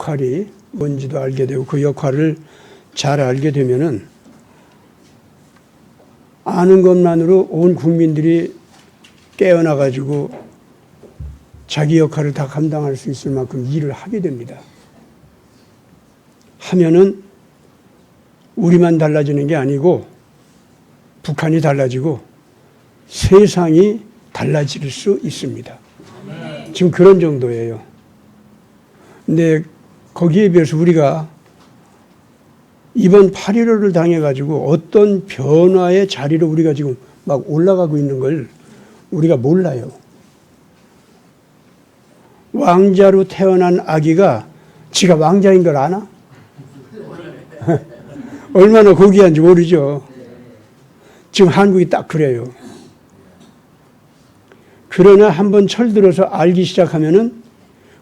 역할이 뭔지도 알게 되고 그 역할을 잘 알게 되면은 아는 것만으로 온 국민들이 깨어나 가지고 자기 역할을 다 감당할 수 있을 만큼 일을 하게 됩니다. 하면은 우리만 달라지는 게 아니고 북한이 달라지고 세상이 달라질 수 있습니다. 지금 그런 정도예요. 근데 거기에 비해서 우리가 이번 8.15를 당해가지고 어떤 변화의 자리로 우리가 지금 막 올라가고 있는 걸 우리가 몰라요. 왕자로 태어난 아기가 지가 왕자인 걸 아나? 얼마나 고귀한지 모르죠. 지금 한국이 딱 그래요. 그러나 한번 철들어서 알기 시작하면은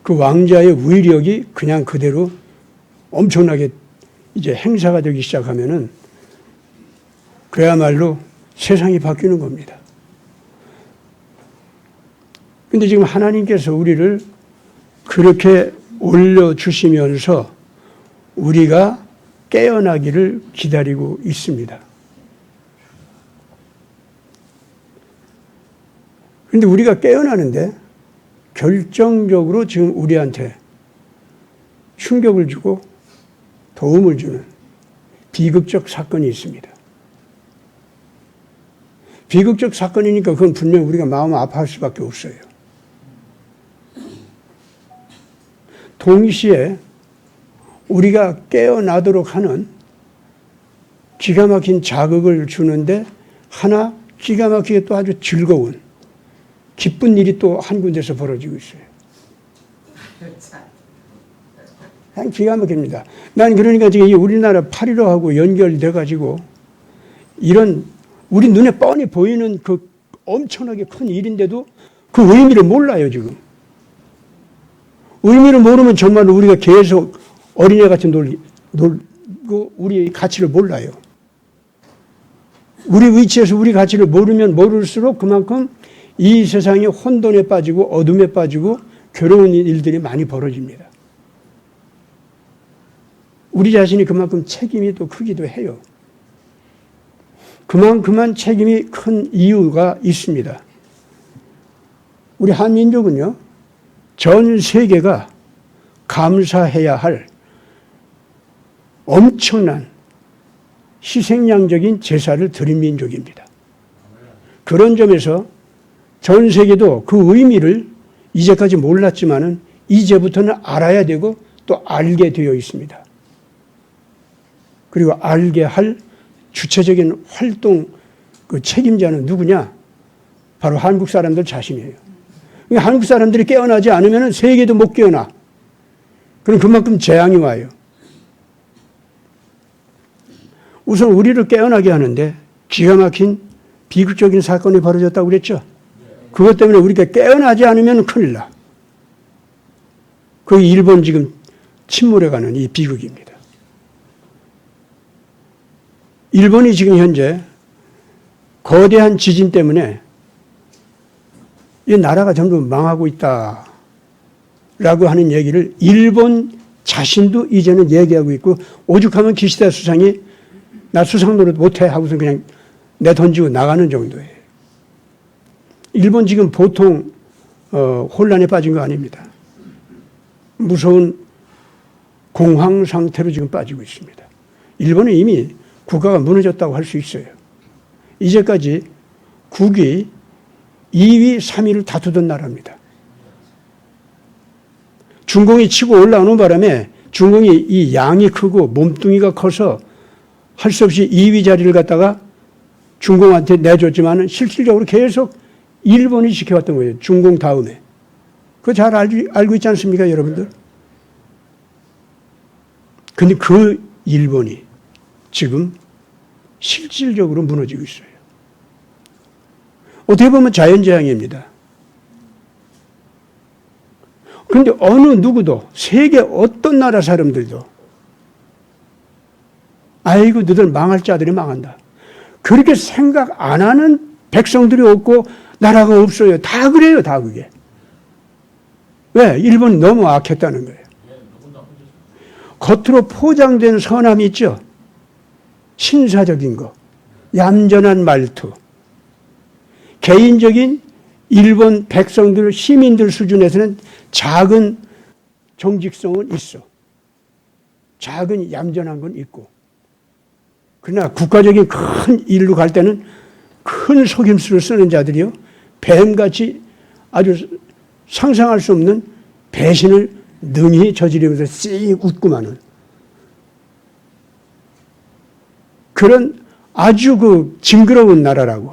그 왕자의 위력이 그냥 그대로 엄청나게 이제 행사가 되기 시작하면은 그야말로 세상이 바뀌는 겁니다. 근데 지금 하나님께서 우리를 그렇게 올려주시면서 우리가 깨어나기를 기다리고 있습니다. 그런데 우리가 깨어나는데 결정적으로 지금 우리한테 충격을 주고 도움을 주는 비극적 사건이 있습니다. 비극적 사건이니까 그건 분명 우리가 마음 아파할 수밖에 없어요. 동시에 우리가 깨어나도록 하는 기가 막힌 자극을 주는데 하나 기가 막히게 또 아주 즐거운 기쁜 일이 또 한 군데서 벌어지고 있어요. 그냥 기가 막힙니다. 난 그러니까 지금 우리나라 8.15하고 연결돼가지고 이런 우리 눈에 뻔히 보이는 그 엄청나게 큰 일인데도 그 의미를 몰라요, 지금. 의미를 모르면 정말 우리가 계속 어린애같이 놀고 우리 가치를 몰라요. 우리 위치에서 우리 가치를 모르면 모를수록 그만큼 이 세상이 혼돈에 빠지고 어둠에 빠지고 괴로운 일들이 많이 벌어집니다. 우리 자신이 그만큼 책임이 또 크기도 해요. 그만큼만 책임이 큰 이유가 있습니다. 우리 한민족은요, 전 세계가 감사해야 할 엄청난 희생양적인 제사를 드린 민족입니다. 그런 점에서 전 세계도 그 의미를 이제까지 몰랐지만은 이제부터는 알아야 되고 또 알게 되어 있습니다. 그리고 알게 할 주체적인 활동 그 책임자는 누구냐? 바로 한국 사람들 자신이에요. 한국 사람들이 깨어나지 않으면 세계도 못 깨어나. 그럼 그만큼 재앙이 와요. 우선 우리를 깨어나게 하는데 기가 막힌 비극적인 사건이 벌어졌다고 그랬죠. 그것 때문에 우리가 깨어나지 않으면 큰일 나. 그게 일본 지금 침몰해가는 이 비극입니다. 일본이 지금 현재 거대한 지진 때문에 이 나라가 전부 망하고 있다라고 하는 얘기를 일본 자신도 이제는 얘기하고 있고 오죽하면 기시다 수상이 나 수상 노릇 못해 하고서 그냥 내던지고 나가는 정도예요. 일본 지금 보통 혼란에 빠진 거 아닙니다. 무서운 공황 상태로 지금 빠지고 있습니다. 일본은 이미 국가가 무너졌다고 할 수 있어요. 이제까지 국위 2위, 3위를 다투던 나라입니다. 중공이 치고 올라오는 바람에 중공이 이 양이 크고 몸뚱이가 커서 할 수 없이 2위 자리를 갖다가 중공한테 내줬지만 실질적으로 계속 일본이 지켜왔던 거예요. 중공 다음에. 그거 잘 알고 있지 않습니까, 여러분들? 근데 그 일본이 지금 실질적으로 무너지고 있어요. 어떻게 보면 자연재앙입니다. 그런데 어느 누구도 세계 어떤 나라 사람들도 아이고 너들 망할 자들이 망한다. 그렇게 생각 안 하는 백성들이 없고 나라가 없어요. 다 그래요. 다 그게. 왜? 일본이 너무 악했다는 거예요. 겉으로 포장된 선함이 있죠. 신사적인 거, 얌전한 말투, 개인적인 일본 백성들, 시민들 수준에서는 작은 정직성은 있어. 작은 얌전한 건 있고. 그러나 국가적인 큰 일로 갈 때는 큰 속임수를 쓰는 자들이요, 뱀같이 아주 상상할 수 없는 배신을 능히 저지르면서 씩 웃고만은 그런 아주 그 징그러운 나라라고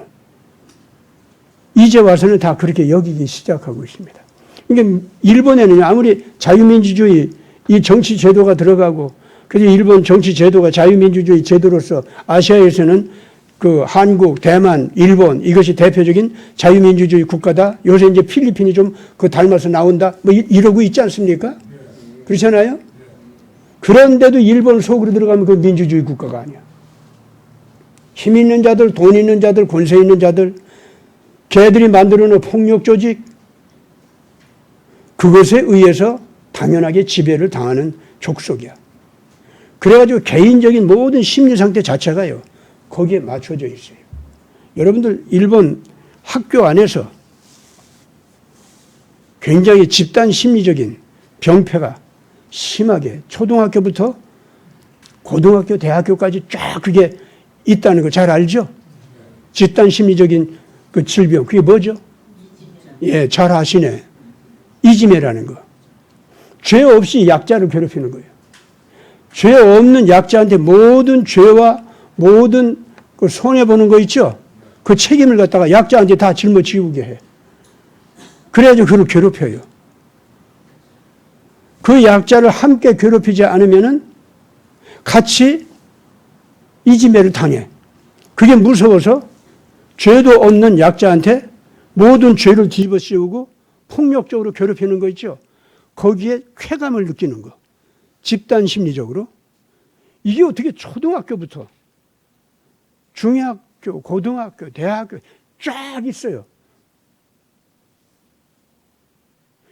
이제 와서는 다 그렇게 여기기 시작하고 있습니다. 그러니까 일본에는 아무리 자유민주주의 이 정치 제도가 들어가고, 그래서 일본 정치 제도가 자유민주주의 제도로서 아시아에서는 그 한국, 대만, 일본 이것이 대표적인 자유민주주의 국가다. 요새 이제 필리핀이 좀 그 닮아서 나온다. 뭐 이러고 있지 않습니까? 그렇잖아요? 그런데도 일본 속으로 들어가면 그 민주주의 국가가 아니야. 힘 있는 자들, 돈 있는 자들, 권세 있는 자들, 걔들이 만들어 놓은 폭력 조직, 그것에 의해서 당연하게 지배를 당하는 족속이야. 그래가지고 개인적인 모든 심리 상태 자체가요, 거기에 맞춰져 있어요. 여러분들 일본 학교 안에서 굉장히 집단 심리적인 병폐가 심하게 초등학교부터 고등학교, 대학교까지 쫙 그게 있다는 거 잘 알죠? 집단 심리적인 그 질병, 그게 뭐죠? 예, 잘 아시네. 이지메라는 거. 죄 없이 약자를 괴롭히는 거예요. 죄 없는 약자한테 모든 죄와 모든 그 손해보는 거 있죠? 그 책임을 갖다가 약자한테 다 짊어지우게 해. 그래야지 그를 괴롭혀요. 그 약자를 함께 괴롭히지 않으면은 같이 이지매를 당해. 그게 무서워서 죄도 없는 약자한테 모든 죄를 뒤집어 씌우고 폭력적으로 괴롭히는 거 있죠? 거기에 쾌감을 느끼는 거. 집단 심리적으로. 이게 어떻게 초등학교부터 중학교, 고등학교, 대학교 쫙 있어요.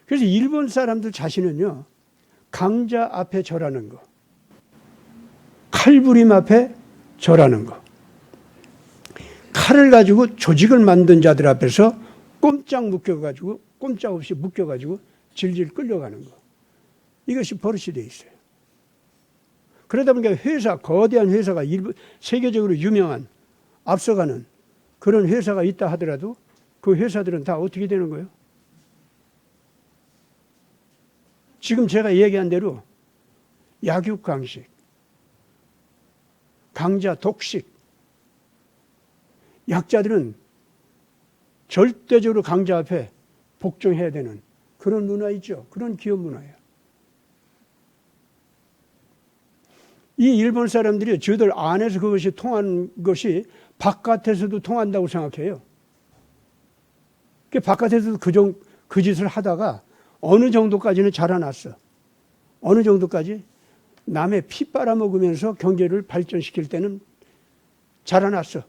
그래서 일본 사람들 자신은요, 강자 앞에 절하는 거, 칼부림 앞에 절하는 거, 칼을 가지고 조직을 만든 자들 앞에서 꼼짝 묶여가지고, 꼼짝없이 묶여가지고 질질 끌려가는 거. 이것이 버릇이 돼 있어요. 그러다 보니까 회사, 거대한 회사가 세계적으로 유명한, 앞서가는 그런 회사가 있다 하더라도 그 회사들은 다 어떻게 되는 거예요? 지금 제가 얘기한 대로 약육강식, 강자 독식, 약자들은 절대적으로 강자 앞에 복종해야 되는 그런 문화 있죠. 그런 기업 문화예요. 이 일본 사람들이 저들 안에서 그것이 통한 것이 바깥에서도 통한다고 생각해요. 바깥에서도 그 짓을 하다가 어느 정도까지는 자라났어. 어느 정도까지? 남의 피 빨아먹으면서 경제를 발전시킬 때는 자라났어.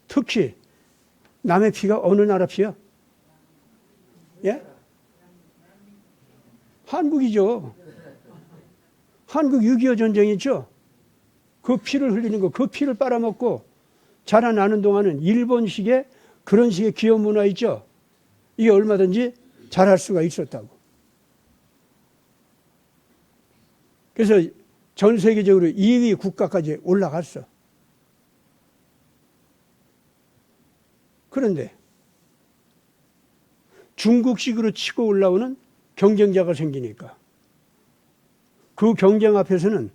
특히 남의 피가 어느 나라 피야? 예? 한국이죠. 한국 6.25 전쟁 있죠? 그 피를 흘리는 거, 그 피를 빨아먹고 자라나는 동안은 일본식의 그런 식의 기업 문화 있죠? 이게 얼마든지 잘할 수가 있었다고. 그래서 전 세계적으로 2위 국가까지 올라갔어. 그런데 중국식으로 치고 올라오는 경쟁자가 생기니까 그 경쟁 앞에서는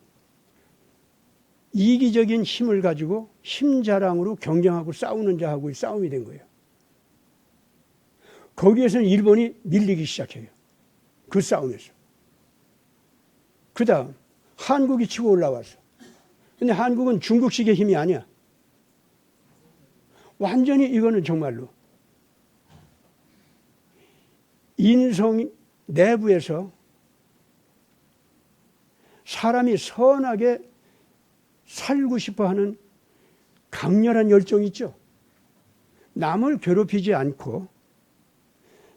이기적인 힘을 가지고 힘자랑으로 경쟁하고 싸우는 자하고의 싸움이 된 거예요. 거기에서는 일본이 밀리기 시작해요. 그 싸움에서. 그 다음 한국이 치고 올라왔어. 근데 한국은 중국식의 힘이 아니야. 완전히 이거는 정말로 인성 내부에서 사람이 선하게 살고 싶어하는 강렬한 열정이 있죠. 남을 괴롭히지 않고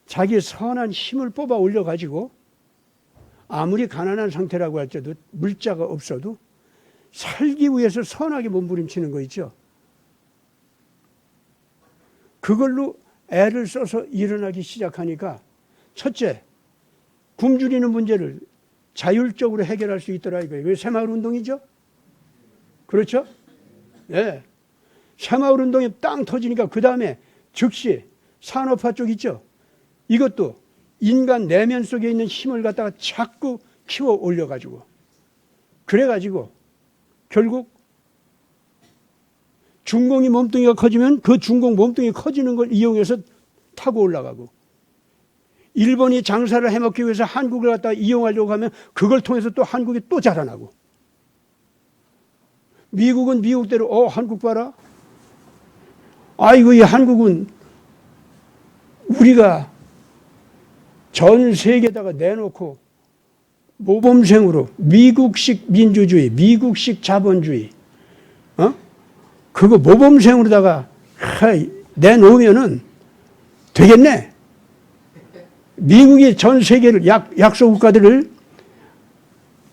자기 선한 힘을 뽑아 올려가지고 아무리 가난한 상태라고 할지라도 물자가 없어도 살기 위해서 선하게 몸부림치는 거 있죠. 그걸로 애를 써서 일어나기 시작하니까 첫째, 굶주리는 문제를 자율적으로 해결할 수 있더라 이거예요. 그게 새마을 운동이죠. 그렇죠? 예. 새마을 운동이 땅 터지니까 그 다음에 즉시 산업화 쪽 있죠. 이것도 인간 내면 속에 있는 힘을 갖다가 자꾸 키워 올려가지고 그래가지고 결국 중공이 몸뚱이가 커지면 그 중공 몸뚱이 커지는 걸 이용해서 타고 올라가고 일본이 장사를 해먹기 위해서 한국을 갖다가 이용하려고 하면 그걸 통해서 또 한국이 또 자라나고 미국은 미국대로 한국 봐라. 아이고 이 한국은 우리가 전 세계에다가 내놓고 모범생으로 미국식 민주주의, 미국식 자본주의, 그거 모범생으로다가 내놓으면은 되겠네. 미국이 전 세계를 약소 국가들을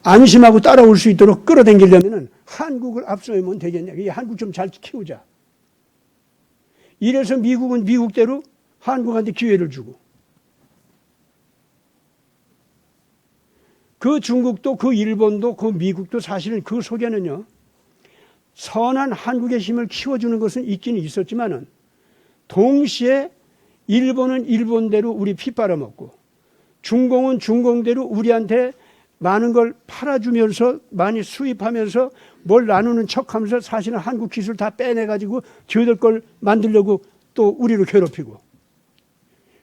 안심하고 따라올 수 있도록 끌어당기려면은 한국을 앞서면 되겠네. 이 한국 좀 잘 키우자. 이래서 미국은 미국대로 한국한테 기회를 주고 그 중국도 그 일본도 그 미국도 사실은 그 속에는요 선한 한국의 힘을 키워주는 것은 있기는 있었지만은 동시에 일본은 일본대로 우리 피 빨아먹고 중공은 중공대로 우리한테 많은 걸 팔아주면서 많이 수입하면서 뭘 나누는 척하면서 사실은 한국 기술 다 빼내가지고 저희들 걸 만들려고 또 우리를 괴롭히고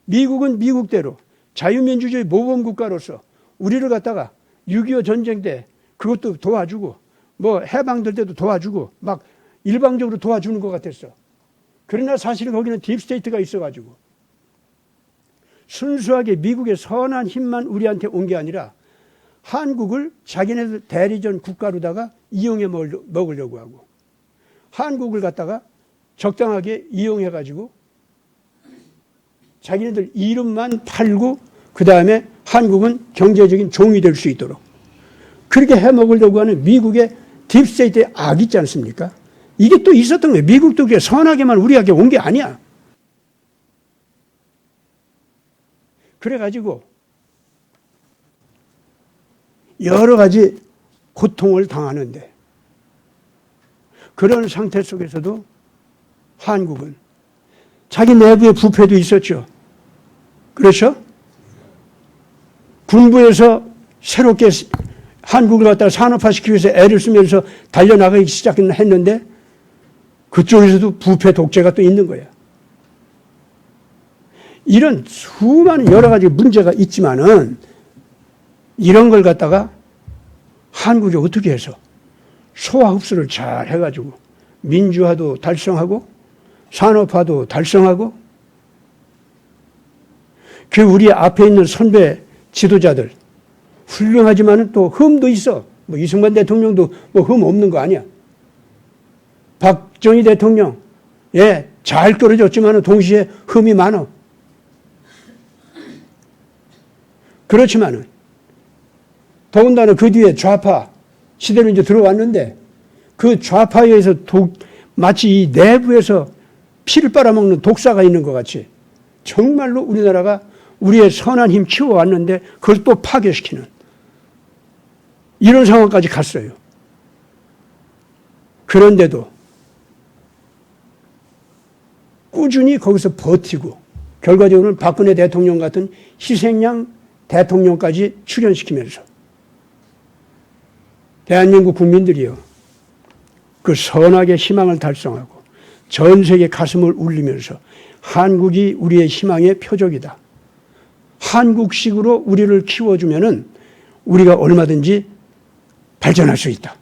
미국은 미국대로 자유민주주의 모범국가로서 우리를 갖다가 6.25 전쟁 때 그것도 도와주고 뭐 해방될 때도 도와주고 막 일방적으로 도와주는 것 같았어. 그러나 사실은 거기는 딥스테이트가 있어가지고 순수하게 미국의 선한 힘만 우리한테 온 게 아니라 한국을 자기네들 대리전 국가로다가 이용해 먹으려고 하고 한국을 갖다가 적당하게 이용해가지고 자기네들 이름만 팔고 그 다음에 한국은 경제적인 종이 될 수 있도록 그렇게 해먹으려고 하는 미국의 딥스테이트의 악 있지 않습니까? 이게 또 있었던 거예요. 미국도 그게 선하게만 우리에게 온 게 아니야. 그래가지고 여러 가지 고통을 당하는데 그런 상태 속에서도 한국은 자기 내부의 부패도 있었죠. 그렇죠? 군부에서 새롭게 한국을 갖다가 산업화시키기 위해서 애를 쓰면서 달려나가기 시작했는데 그쪽에서도 부패 독재가 또 있는 거야. 이런 수많은 여러 가지 문제가 있지만은 이런 걸 갖다가 한국이 어떻게 해서 소화 흡수를 잘 해가지고 민주화도 달성하고 산업화도 달성하고 그 우리 앞에 있는 선배 지도자들 훌륭하지만은 또 흠도 있어. 뭐 이승만 대통령도 뭐 흠 없는 거 아니야. 박정희 대통령 잘 끌어줬지만은 동시에 흠이 많아. 그렇지만은 더군다나 그 뒤에 좌파 시대로 이제 들어왔는데 그 좌파에 의해서 마치 이 내부에서 피를 빨아먹는 독사가 있는 것 같이 정말로 우리나라가 우리의 선한 힘 키워왔는데 그걸 또 파괴시키는 이런 상황까지 갔어요. 그런데도 꾸준히 거기서 버티고 결과적으로는 박근혜 대통령 같은 희생양 대통령까지 출연시키면서 대한민국 국민들이요 그 선악의 희망을 달성하고 전 세계 가슴을 울리면서 한국이 우리의 희망의 표적이다. 한국식으로 우리를 키워주면은 우리가 얼마든지 발전할 수 있다.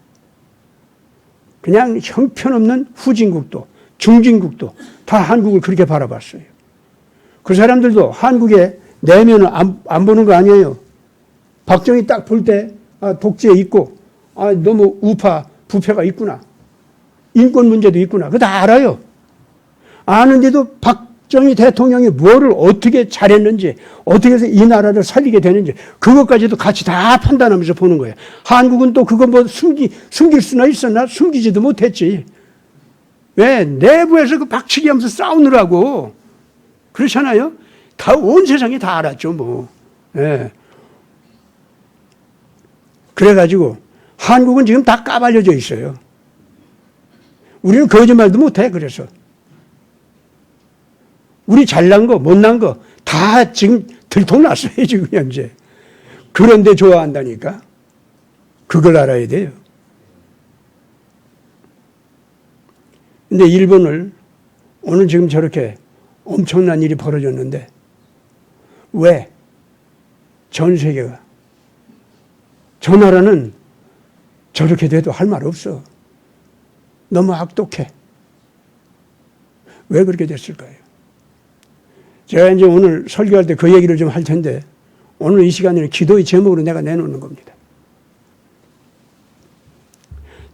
그냥 형편없는 후진국도 중진국도 다 한국을 그렇게 바라봤어요. 그 사람들도 한국의 내면을 안 보는 거 아니에요. 박정희 딱 볼 때 독재 있고 너무 우파 부패가 있구나. 인권 문제도 있구나. 그거 다 알아요. 아는데도 박정희 대통령이 뭐를 어떻게 잘했는지, 어떻게 해서 이 나라를 살리게 되는지, 그것까지도 같이 다 판단하면서 보는 거예요. 한국은 또 그거 뭐 숨길 수나 있었나? 숨기지도 못했지. 왜? 내부에서 그 박치기 하면서 싸우느라고. 그렇잖아요? 다 온 세상이 다 알았죠, 뭐. 예. 그래가지고, 한국은 지금 다 까발려져 있어요. 우리는 거짓말도 못해, 그래서. 우리 잘난 거, 못난 거, 다 지금 들통났어요, 지금 현재. 그런데 좋아한다니까. 그걸 알아야 돼요. 근데 일본을 오늘 지금 저렇게 엄청난 일이 벌어졌는데, 왜? 전 세계가. 저 나라는 저렇게 돼도 할 말 없어. 너무 악독해. 왜 그렇게 됐을까요? 제가 이제 오늘 설교할 때 그 얘기를 좀 할 텐데, 오늘 이 시간에는 기도의 제목으로 내가 내놓는 겁니다.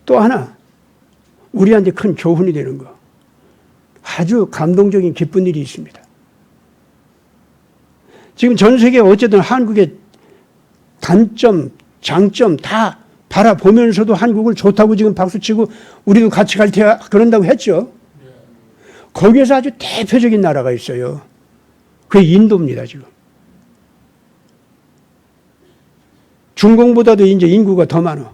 또 하나, 우리한테 큰 교훈이 되는 거. 아주 감동적인 기쁜 일이 있습니다. 지금 전 세계 어쨌든 한국의 단점, 장점 다 바라보면서도 한국을 좋다고 지금 박수치고 우리도 같이 갈 테야 그런다고 했죠. 거기에서 아주 대표적인 나라가 있어요. 그게 인도입니다, 지금. 중공보다도 이제 인구가 더 많아.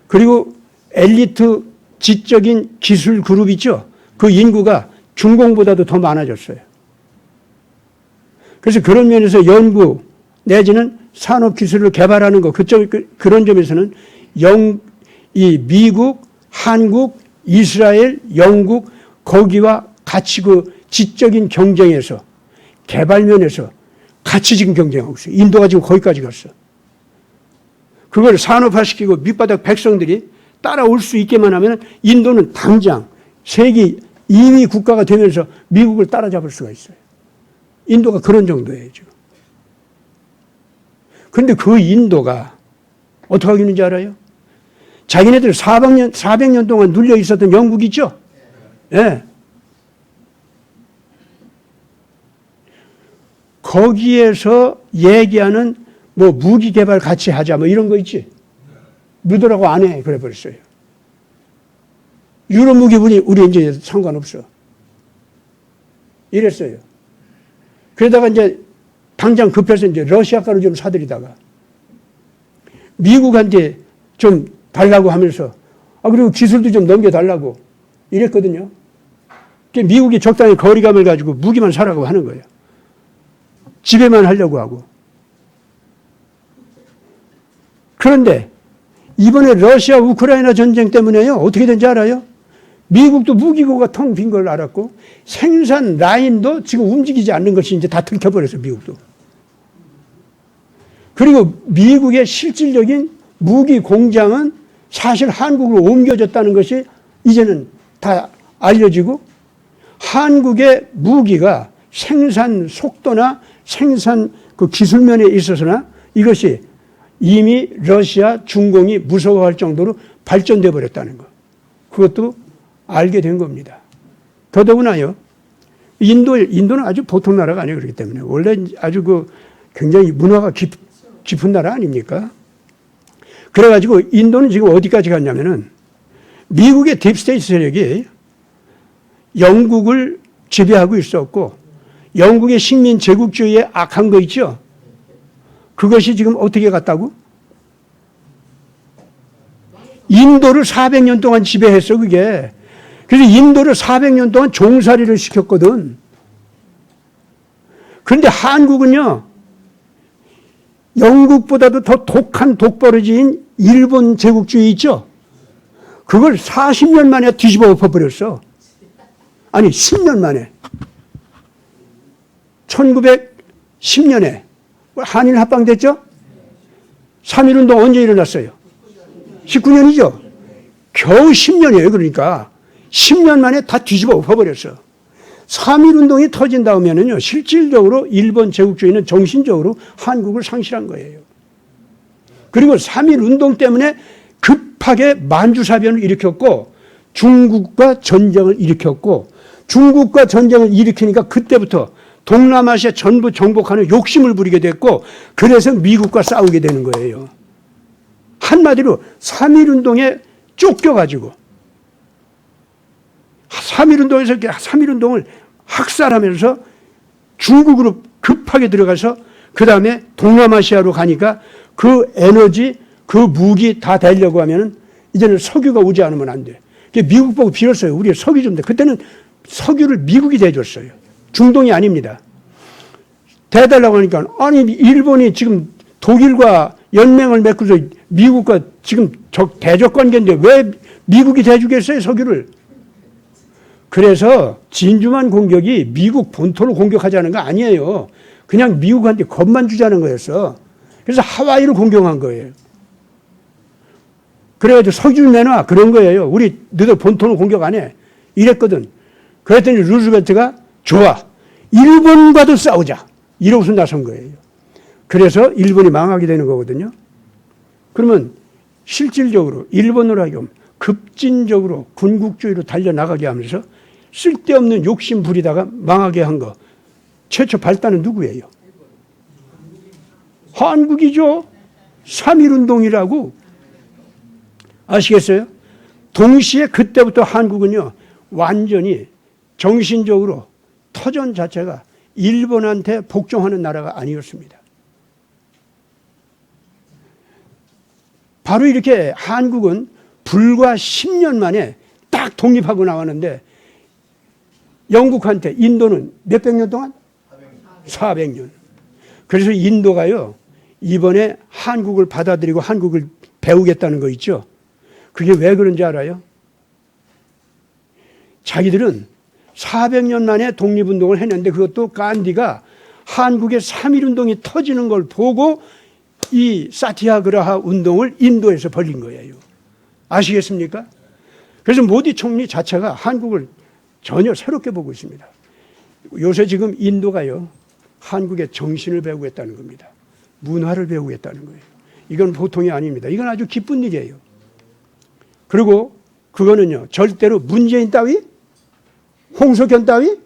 그리고 엘리트 지적인 기술 그룹 있죠? 그 인구가 중공보다도 더 많아졌어요. 그래서 그런 면에서 연구 내지는 산업기술을 개발하는 거, 그런 점에서는 이 미국, 한국, 이스라엘, 영국, 거기와 같이 그 지적인 경쟁에서, 개발 면에서 같이 지금 경쟁하고 있어요. 인도가 지금 거기까지 갔어. 그걸 산업화시키고 밑바닥 백성들이 따라올 수 있게만 하면 인도는 당장 세계 2위 국가가 되면서 미국을 따라잡을 수가 있어요. 인도가 그런 정도예요, 지금. 그런데 그 인도가 어떻게 하고 있는지 알아요? 자기네들 400년 동안 눌려 있었던 영국 있죠? 예. 네. 거기에서 얘기하는 뭐 무기 개발 같이 하자 뭐 이런 거 있지? 누더라고 안 해. 그래 버렸어요. 유럽 무기 우리 이제 상관없어. 이랬어요. 그러다가 이제 당장 급해서 이제 러시아가로 좀 사들이다가 미국한테 좀 달라고 하면서 그리고 기술도 좀 넘겨달라고 이랬거든요. 미국이 적당히 거리감을 가지고 무기만 사라고 하는 거예요. 지배만 하려고 하고. 그런데 이번에 러시아 우크라이나 전쟁 때문에요. 어떻게 된지 알아요? 미국도 무기고가 텅 빈 걸 알았고 생산 라인도 지금 움직이지 않는 것이 이제 다 들켜버렸어요. 미국도. 그리고 미국의 실질적인 무기 공장은 사실 한국으로 옮겨졌다는 것이 이제는 다 알려지고 한국의 무기가 생산 속도나 생산 그 기술면에 있어서나 이것이 이미 러시아, 중공이 무서워할 정도로 발전돼 버렸다는 것. 그것도 알게 된 겁니다. 더더구나요. 인도는 아주 보통 나라가 아니에요. 그렇기 때문에. 원래 아주 굉장히 문화가 깊은 나라 아닙니까? 그래가지고 인도는 지금 어디까지 갔냐면은 미국의 딥스테이트 세력이 영국을 지배하고 있었고 영국의 식민 제국주의에 악한 거 있죠? 그것이 지금 어떻게 갔다고? 인도를 400년 동안 지배했어, 그게. 그래서 인도를 400년 동안 종살이를 시켰거든. 그런데 한국은요, 영국보다도 더 독한 독버러지인 일본 제국주의 있죠? 그걸 40년 만에 뒤집어 엎어버렸어. 아니, 10년 만에. 1910년에 한일 합방됐죠? 3.1운동 언제 일어났어요? 19년이죠? 겨우 10년이에요. 그러니까 10년 만에 다 뒤집어 엎어버렸어. 3.1운동이 터진 다음에는요, 실질적으로 일본 제국주의는 정신적으로 한국을 상실한 거예요. 그리고 3.1운동 때문에 급하게 만주사변을 일으켰고 중국과 전쟁을 일으켰고 중국과 전쟁을 일으키니까 그때부터 동남아시아 전부 정복하는 욕심을 부리게 됐고 그래서 미국과 싸우게 되는 거예요. 한마디로 3.1운동에 쫓겨가지고 3.1운동에서 3.1운동을 학살하면서 중국으로 급하게 들어가서 그 다음에 동남아시아로 가니까 그 에너지, 그 무기 다 대려고 하면은 이제는 석유가 오지 않으면 안 돼. 미국 보고 빌었어요. 우리 석유 좀 돼. 그때는 석유를 미국이 대줬어요. 중동이 아닙니다. 대달라고 하니까 아니 일본이 지금 독일과 연맹을 맺고서 미국과 지금 대적 관계인데 왜 미국이 대주겠어요 석유를. 그래서 진주만 공격이 미국 본토를 공격하자는 거 아니에요. 그냥 미국한테 겁만 주자는 거였어. 그래서 하와이를 공격한 거예요. 그래가지고 석유 내놔 그런 거예요. 우리 너희들 본토는 공격 안 해. 이랬거든. 그랬더니 루즈벨트가 좋아. 일본과도 싸우자. 이러고서 나선 거예요. 그래서 일본이 망하게 되는 거거든요. 그러면 실질적으로 일본으로 하여금 급진적으로 군국주의로 달려나가게 하면서 쓸데없는 욕심 부리다가 망하게 한 거. 최초 발단은 누구예요? 한국이죠. 3.1운동이라고. 아시겠어요? 동시에 그때부터 한국은요. 완전히 정신적으로 터전 자체가 일본한테 복종하는 나라가 아니었습니다. 바로 이렇게 한국은 불과 10년 만에 딱 독립하고 나왔는데 영국한테 인도는 몇백 년 동안? 400년. 그래서 인도가요. 이번에 한국을 받아들이고 한국을 배우겠다는 거 있죠. 그게 왜 그런지 알아요? 자기들은 400년 만에 독립운동을 했는데 그것도 간디가 한국의 3.1운동이 터지는 걸 보고 이 사티아그라하 운동을 인도에서 벌린 거예요. 아시겠습니까? 그래서 모디 총리 자체가 한국을 전혀 새롭게 보고 있습니다. 요새 지금 인도가요. 한국의 정신을 배우겠다는 겁니다. 문화를 배우겠다는 거예요. 이건 보통이 아닙니다. 이건 아주 기쁜 일이에요. 그리고 그거는요. 절대로 문재인 따위, 홍석현 따위,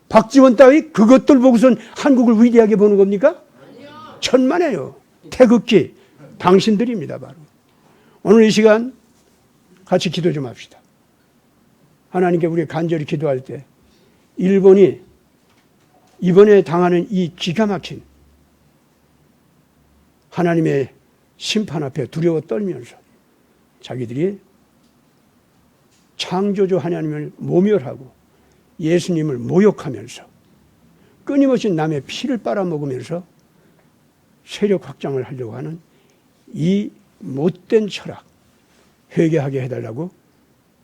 박지원 따위 그것들 보고선 한국을 위대하게 보는 겁니까? 천만에요. 태극기 당신들입니다. 바로. 오늘 이 시간 같이 기도 좀 합시다. 하나님께 우리 간절히 기도할 때 일본이 이번에 당하는 이 기가 막힌 하나님의 심판 앞에 두려워 떨면서 자기들이 창조주 하나님을 모멸하고 예수님을 모욕하면서 끊임없이 남의 피를 빨아먹으면서 세력 확장을 하려고 하는 이 못된 철학 회개하게 해달라고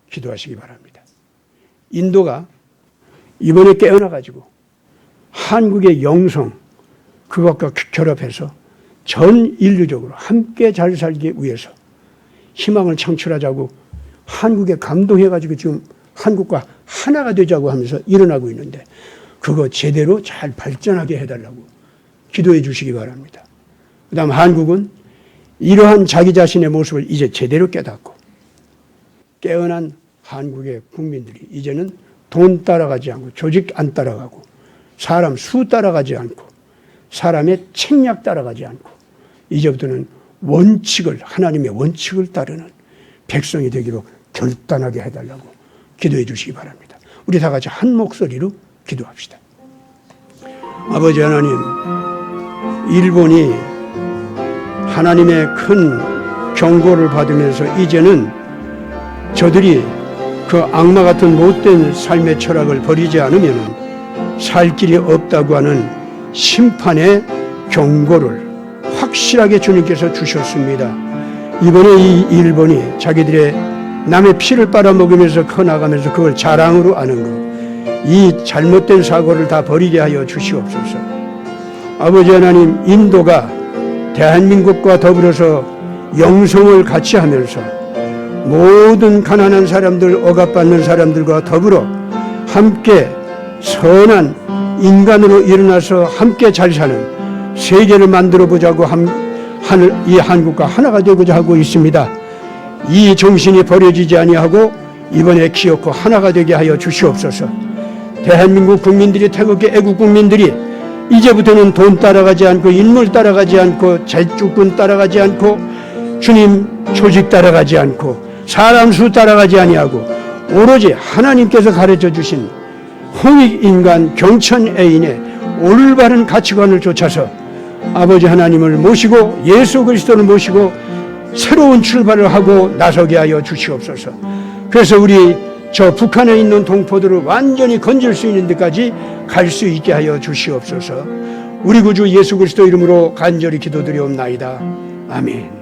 기도하시기 바랍니다. 인도가 이번에 깨어나가지고 한국의 영성 그것과 결합해서 전 인류적으로 함께 잘 살기 위해서 희망을 창출하자고 한국에 감동해가지고 지금 한국과 하나가 되자고 하면서 일어나고 있는데 그거 제대로 잘 발전하게 해달라고 기도해 주시기 바랍니다. 그 다음 한국은 이러한 자기 자신의 모습을 이제 제대로 깨닫고 깨어난 한국의 국민들이 이제는 돈 따라가지 않고 조직 안 따라가고 사람 수 따라가지 않고 사람의 책략 따라가지 않고 이제부터는 원칙을 하나님의 원칙을 따르는 백성이 되기로 결단하게 해달라고 기도해 주시기 바랍니다. 우리 다 같이 한 목소리로 기도합시다. 아버지 하나님, 일본이 하나님의 큰 경고를 받으면서 이제는 저들이 그 악마 같은 못된 삶의 철학을 버리지 않으면 살 길이 없다고 하는 심판의 경고를 확실하게 주님께서 주셨습니다. 이번에 이 일본이 자기들의 남의 피를 빨아먹으면서 커나가면서 그걸 자랑으로 아는 것, 이 잘못된 사고를 다 버리게 하여 주시옵소서. 아버지 하나님, 인도가 대한민국과 더불어서 영성을 같이 하면서 모든 가난한 사람들, 억압받는 사람들과 더불어 함께 선한 인간으로 일어나서 함께 잘 사는 세계를 만들어 보자고 이 한국과 하나가 되고자 하고 있습니다. 이 정신이 버려지지 아니하고 이번에 기어코 하나가 되게 하여 주시옵소서. 대한민국 국민들이, 태극기 애국 국민들이 이제부터는 돈 따라가지 않고 인물 따라가지 않고 재주권 따라가지 않고 주님 조직 따라가지 않고 사람 수 따라가지 아니하고 오로지 하나님께서 가르쳐 주신 홍익인간 경천애인의 올바른 가치관을 쫓아서 아버지 하나님을 모시고 예수 그리스도를 모시고 새로운 출발을 하고 나서게 하여 주시옵소서. 그래서 우리 저 북한에 있는 동포들을 완전히 건질 수 있는 데까지 갈 수 있게 하여 주시옵소서. 우리 구주 예수 그리스도 이름으로 간절히 기도드리옵나이다. 아멘.